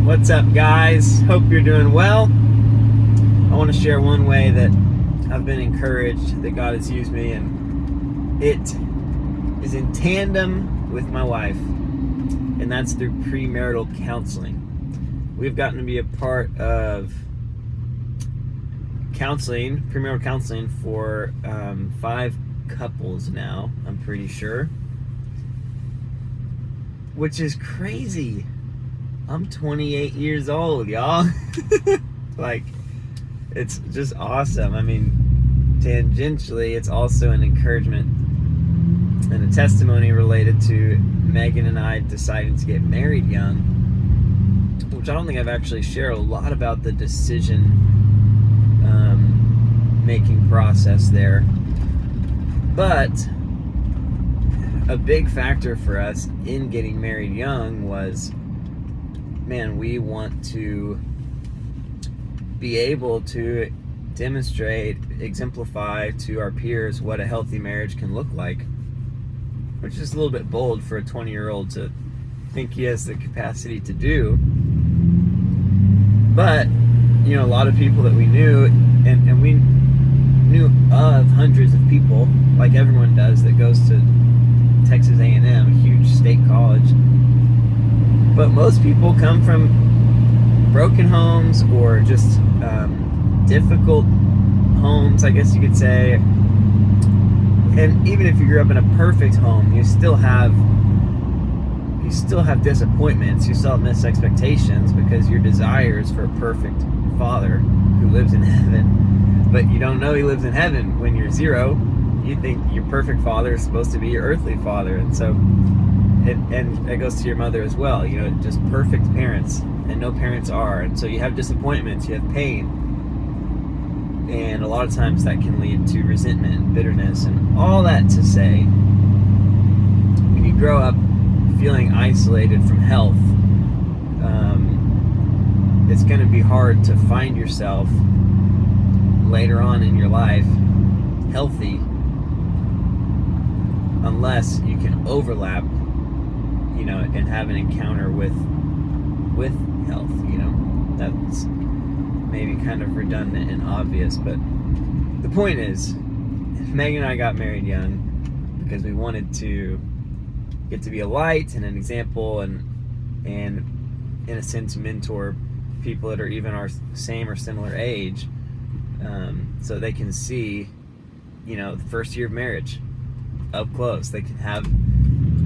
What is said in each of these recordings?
What's up, guys? Hope you're doing well. I want to share one way that I've been encouraged that God has used me, and it is in tandem with my wife, and that's through premarital counseling. We've gotten to be a part of premarital counseling for 5 couples now, I'm pretty sure, which is crazy. I'm 28 years old, y'all. Like, it's just awesome. I mean, tangentially, it's also an encouragement and a testimony related to Megan and I deciding to get married young, which I don't think I've actually shared a lot about the decision making process there. But a big factor for us in getting married young was, man, we want to be able to demonstrate, exemplify to our peers what a healthy marriage can look like, which is a little bit bold for a 20-year-old to think he has the capacity to do. But, you know, a lot of people that we knew, and we knew of hundreds of people, like everyone does, that goes to Texas A&M, a huge state college. But most people come from broken homes or just difficult homes, I guess you could say. And even if you grew up in a perfect home, you still have disappointments, you still have missed expectations, because your desire is for a perfect father who lives in heaven. But you don't know he lives in heaven when you're 0. You think your perfect father is supposed to be your earthly father. And so and it goes to your mother as well, you know, just perfect parents, and no parents are. And so you have disappointments, you have pain, and a lot of times that can lead to resentment and bitterness. And all that to say, when you grow up feeling isolated from health, it's going to be hard to find yourself later on in your life healthy unless you can overlap, you know, and have an encounter with health. You know, that's maybe kind of redundant and obvious, but the point is, Megan and I got married young because we wanted to get to be a light and an example, and in a sense mentor people that are even our same or similar age, so they can see, you know, the first year of marriage up close. They can have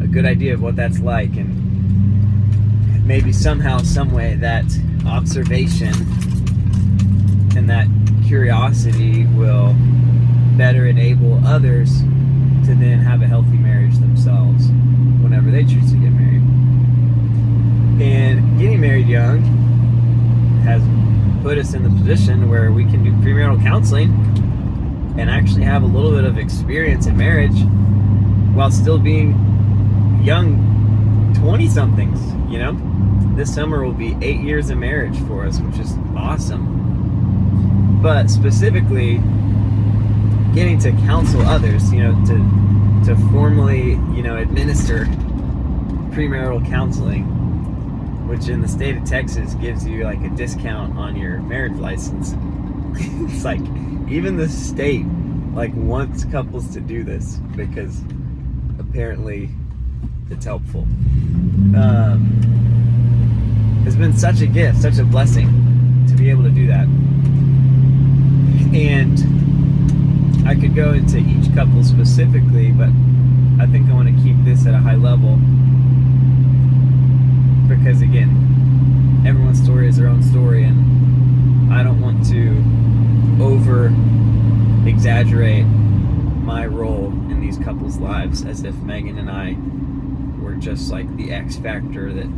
a good idea of what that's like, and maybe somehow, some way, that observation and that curiosity will better enable others to then have a healthy marriage themselves whenever they choose to get married. And getting married young has put us in the position where we can do premarital counseling and actually have a little bit of experience in marriage while still being young 20-somethings, you know? This summer will be 8 years of marriage for us, which is awesome. But specifically, getting to counsel others, you know, to formally, you know, administer premarital counseling, which in the state of Texas gives you like a discount on your marriage license. It's like, even the state like wants couples to do this because apparently it's helpful. It's been such a gift, such a blessing to be able to do that. And I could go into each couple specifically, but I think I want to keep this at a high level because, again, everyone's story is their own story, and I don't want to over exaggerate my role in these couples' lives as if Megan and I were just like the X factor that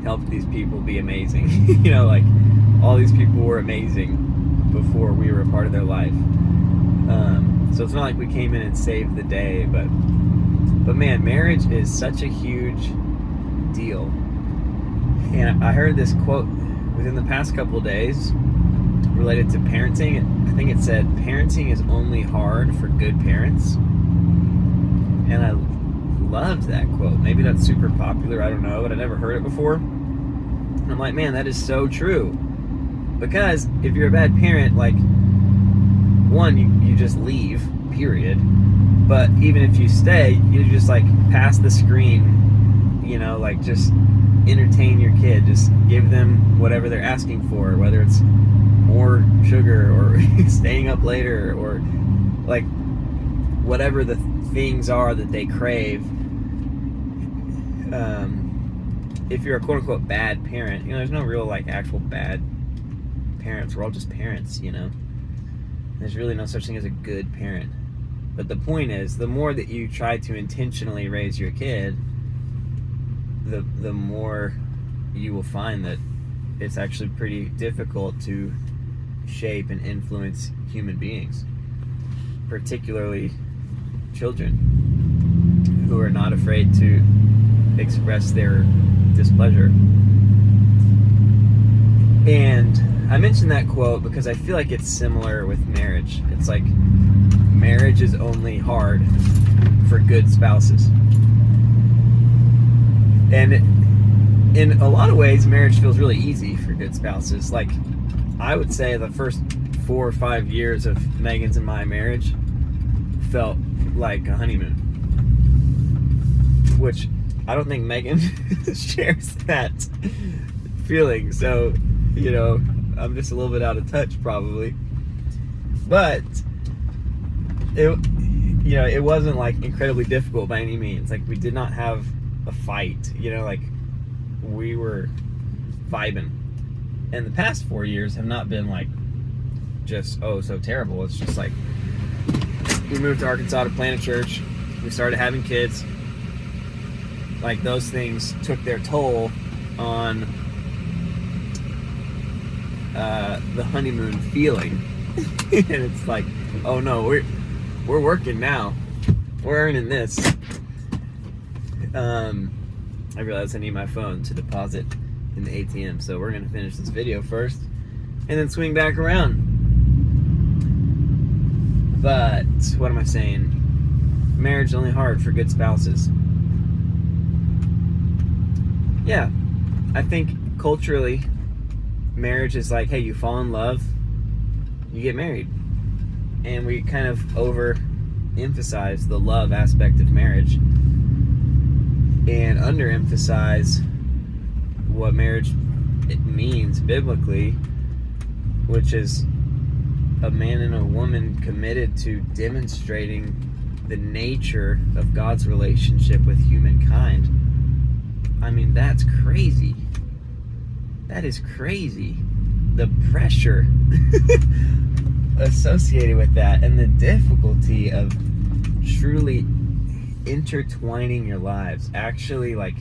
helped these people be amazing. You know, like, all these people were amazing before we were a part of their life. So it's not like we came in and saved the day, but man, marriage is such a huge deal. And I heard this quote within the past couple of days related to parenting. I think it said, parenting is only hard for good parents. And I loved that quote. Maybe that's super popular, I don't know, but I never heard it before. And I'm like, man, that is so true. Because if you're a bad parent, like, one, you just leave, period. But even if you stay, you just like pass the screen, you know, like just entertain your kid. Just give them whatever they're asking for, whether it's more sugar or staying up later or like whatever the things are that they crave. If you're a quote unquote bad parent, you know, there's no real like actual bad parents. We're all just parents, you know. There's really no such thing as a good parent. But the point is, the more that you try to intentionally raise your kid, the more you will find that it's actually pretty difficult to shape and influence human beings, particularly children who are not afraid to express their displeasure. And I mentioned that quote because I feel like it's similar with marriage. It's like marriage is only hard for good spouses. And in a lot of ways, marriage feels really easy for good spouses. Like, I would say the first 4 or 5 years of Megan's and my marriage felt like a honeymoon, which I don't think Megan shares that feeling. So, you know, I'm just a little bit out of touch probably. But it wasn't like incredibly difficult by any means. Like, we did not have a fight, you know, like we were vibing. And the past 4 years have not been like just so terrible. It's just like we moved to Arkansas to plant a church, we started having kids. Like, those things took their toll on the honeymoon feeling. And it's like, oh no, we're working now, we're earning this. I realized I need my phone to deposit in the ATM, so we're gonna finish this video first and then swing back around. But what am I saying? Marriage is only hard for good spouses. Yeah, I think culturally marriage is like, hey, you fall in love, you get married. And we kind of overemphasize the love aspect of marriage and underemphasize what marriage it means biblically, which is a man and a woman committed to demonstrating the nature of God's relationship with humankind. I mean, that's crazy. That is crazy. The pressure associated with that and the difficulty of truly intertwining your lives, actually, like,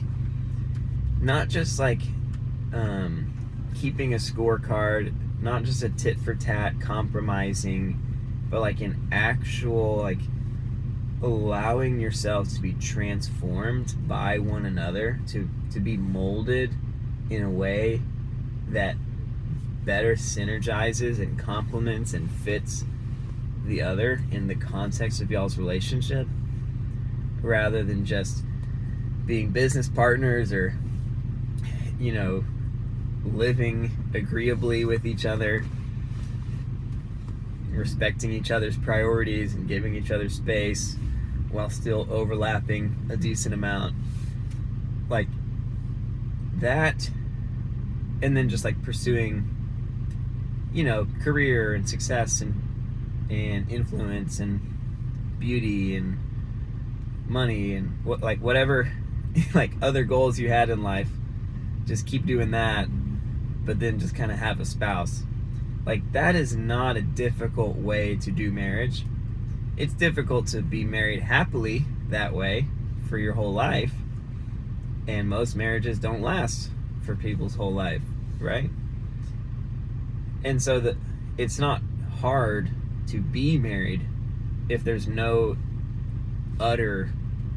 not just like keeping a scorecard, not just a tit for tat compromising, but like an actual, like, allowing yourselves to be transformed by one another, to be molded in a way that better synergizes and complements and fits the other in the context of y'all's relationship, rather than just being business partners or, you know, living agreeably with each other, respecting each other's priorities and giving each other space while still overlapping a decent amount. Like that, and then just like pursuing, you know, career and success and influence and beauty and money and whatever like other goals you had in life. Just keep doing that, but then just kind of have a spouse. Like, that is not a difficult way to do marriage. It's difficult to be married happily that way for your whole life, and most marriages don't last for people's whole life, right? And so it's not hard to be married if there's no utter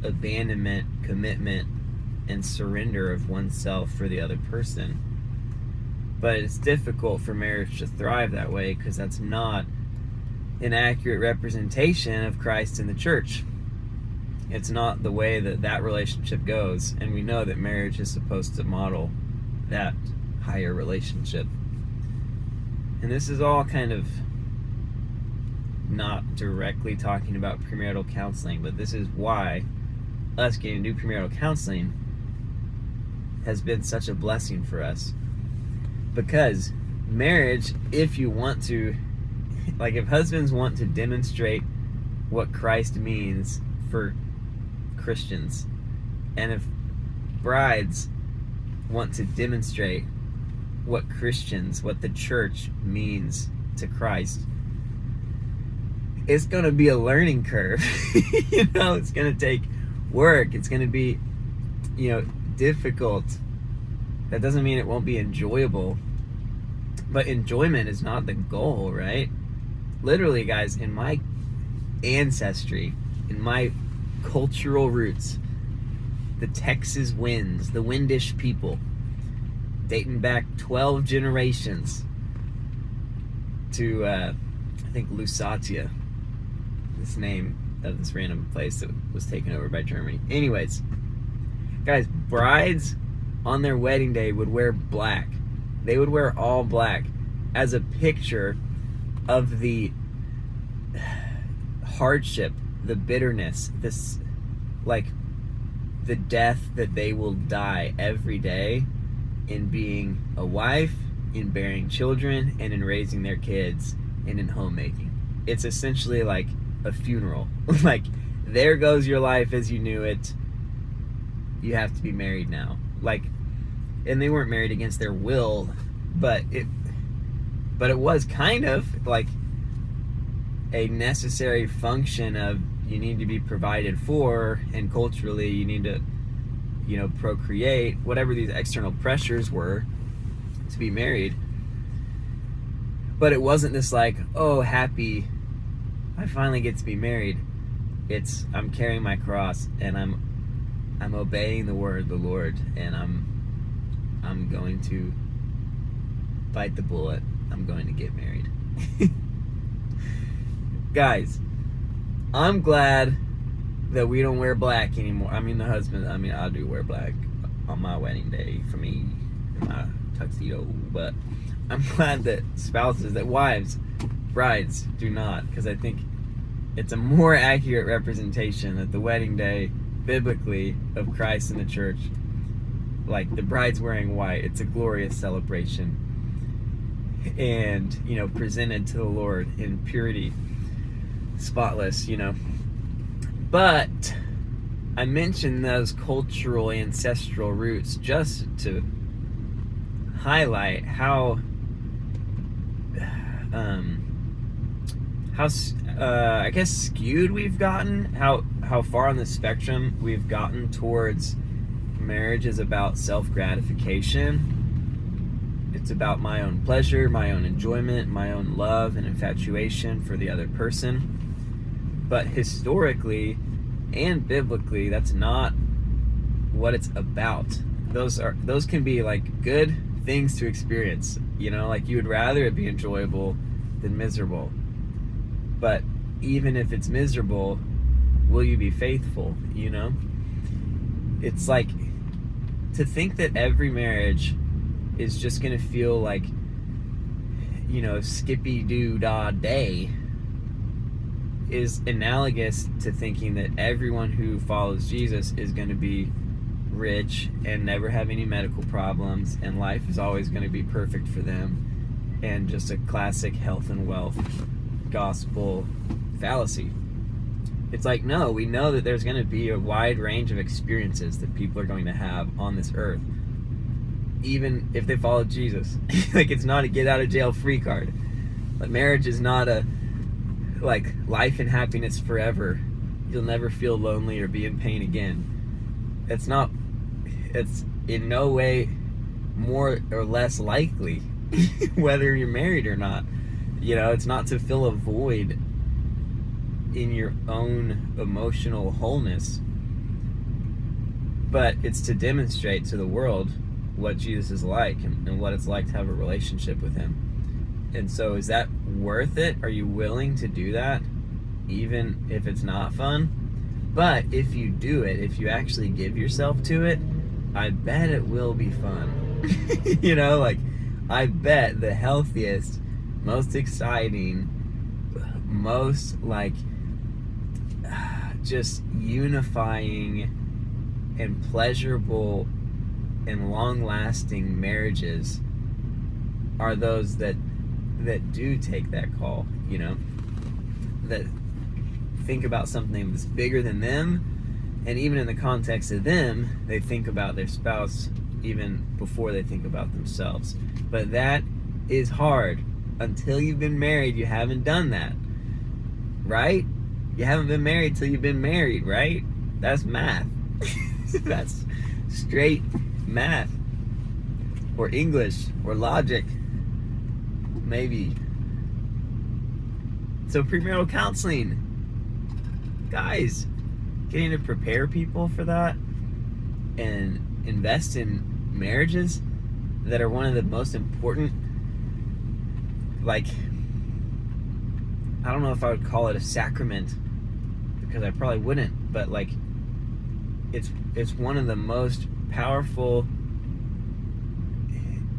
abandonment, commitment, and surrender of oneself for the other person. But it's difficult for marriage to thrive that way because that's not an accurate representation of Christ in the church. It's not the way that relationship goes, and we know that marriage is supposed to model that higher relationship. And this is all kind of not directly talking about premarital counseling, but this is why us getting to do premarital counseling has been such a blessing for us. Because marriage, if you want to, like if husbands want to demonstrate what Christ means for Christians, and if brides want to demonstrate what Christians, what the church means to Christ, it's going to be a learning curve. You know, it's going to take work. It's going to be, you know, difficult. That doesn't mean it won't be enjoyable, but enjoyment is not the goal, right? Literally, guys, in my ancestry, in my cultural roots, the Texas winds, the Windish people, dating back 12 generations to, I think, Lusatia, this name of this random place that was taken over by Germany. Anyways, guys, brides on their wedding day would wear black. They would wear all black as a picture of the hardship, the bitterness, this, like, the death that they will die every day in being a wife, in bearing children, and in raising their kids, and in homemaking. It's essentially like a funeral. Like, there goes your life as you knew it. You have to be married now. Like, and they weren't married against their will, but it was kind of like a necessary function of, you need to be provided for, and culturally you need to, you know, procreate, whatever these external pressures were to be married. But it wasn't this like, oh, happy, I finally get to be married. It's, I'm carrying my cross, and I'm obeying the word of the Lord, and I'm going to bite the bullet. I'm going to get married. Guys, I'm glad that we don't wear black anymore. I mean, the husband, I mean, I do wear black on my wedding day for me, in my tuxedo, but I'm glad that spouses, that wives, brides do not, because I think it's a more accurate representation that the wedding day, biblically, of Christ and the church, like the bride's wearing white, it's a glorious celebration, and, you know, presented to the Lord in purity, spotless, you know. But I mentioned those cultural ancestral roots just to highlight how I guess skewed we've gotten, how far on the spectrum we've gotten towards marriage is about self-gratification. It's about my own pleasure, my own enjoyment, my own love and infatuation for the other person. But historically and biblically, that's not what it's about. Those can be like good things to experience, you know, like you would rather it be enjoyable than miserable. But even if it's miserable, will you be faithful, you know? It's like, to think that every marriage is just gonna feel like, you know, skippy-doo-dah day is analogous to thinking that everyone who follows Jesus is going to be rich and never have any medical problems, and life is always going to be perfect for them, and just a classic health and wealth gospel fallacy. It's like, no, we know that there's going to be a wide range of experiences that people are going to have on this earth, even if they follow Jesus. Like, it's not a get out of jail free card. But marriage is not a like life and happiness forever. You'll never feel lonely or be in pain again. It's in no way more or less likely whether you're married or not. You know, it's not to fill a void in your own emotional wholeness, but it's to demonstrate to the world what Jesus is like, and what it's like to have a relationship with him. And so, is that worth it? Are you willing to do that, even if it's not fun? But if you do it, if you actually give yourself to it, I bet it will be fun. You know, like, I bet the healthiest, most exciting, most like just unifying and pleasurable and long-lasting marriages are those that do take that call, you know, that think about something that's bigger than them, and even in the context of them, they think about their spouse even before they think about themselves. But that is hard. Until you've been married, you haven't done that, right? You haven't been married till you've been married, right? That's math. That's straight math, or English, or logic, maybe. So premarital counseling, guys, getting to prepare people for that and invest in marriages that are one of the most important, like, I don't know if I would call it a sacrament, because I probably wouldn't, but like, it's one of the most powerful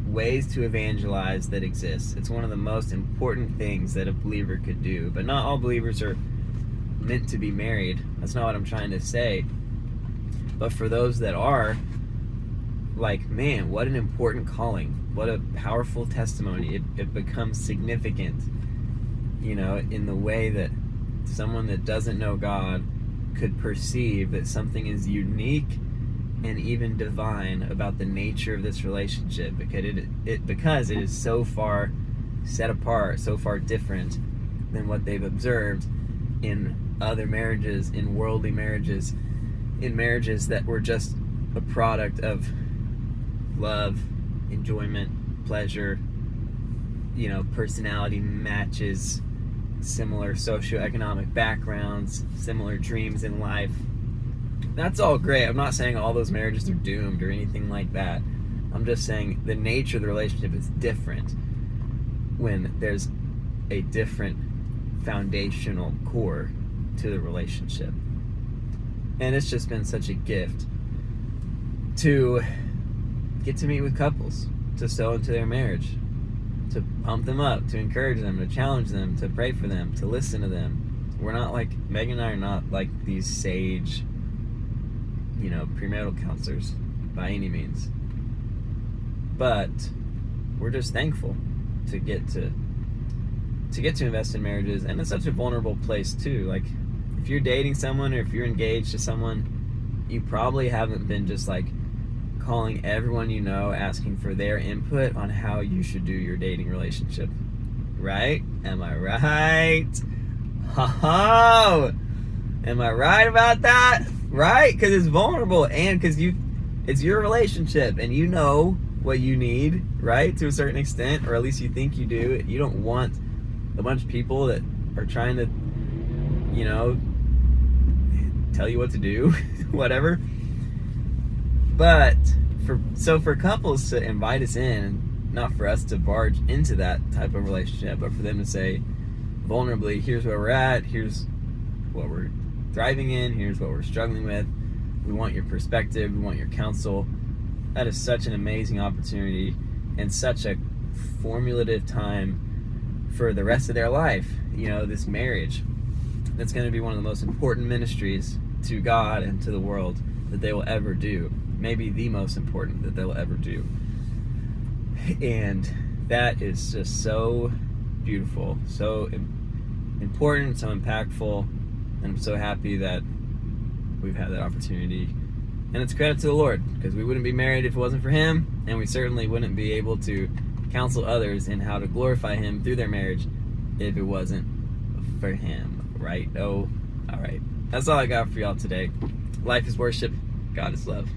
ways to evangelize that exists. It's one of the most important things that a believer could do. But not all believers are meant to be married. That's not what I'm trying to say. But for those that are, like, man, what an important calling. What a powerful testimony. It becomes significant, you know, in the way that someone that doesn't know God could perceive that something is unique and even divine about the nature of this relationship, because it is so far set apart, so far different than what they've observed in other marriages, in worldly marriages, in marriages that were just a product of love, enjoyment, pleasure, you know, personality matches, similar socioeconomic backgrounds, similar dreams in life. That's all great. I'm not saying all those marriages are doomed or anything like that. I'm just saying the nature of the relationship is different when there's a different foundational core to the relationship. And it's just been such a gift to get to meet with couples, to sow into their marriage, to pump them up, to encourage them, to challenge them, to pray for them, to listen to them. We're not like, Megan and I are not like these sage, you know, premarital counselors by any means. But we're just thankful to get to invest in marriages, and it's such a vulnerable place too. Like, if you're dating someone or if you're engaged to someone, you probably haven't been just like calling everyone you know, asking for their input on how you should do your dating relationship, right? Am I right? Ho-ho! Am I right about that? Right? Because it's vulnerable, and because it's your relationship, and you know what you need, right? To a certain extent, or at least you think you do. You don't want a bunch of people that are trying to, you know, tell you what to do, whatever. But for couples to invite us in, not for us to barge into that type of relationship, but for them to say vulnerably, here's where we're at, here's what we're thriving in, here's what we're struggling with, we want your perspective, we want your counsel. That is such an amazing opportunity and such a formulative time for the rest of their life. You know, this marriage, that's going to be one of the most important ministries to God and to the world that they will ever do. Maybe the most important that they'll ever do. And that is just so beautiful, so important, so impactful, and I'm so happy that we've had that opportunity. And it's credit to the Lord, because we wouldn't be married if it wasn't for Him, and we certainly wouldn't be able to counsel others in how to glorify Him through their marriage if it wasn't for Him, right? Oh, all right. That's all I got for y'all today. Life is worship. God is love.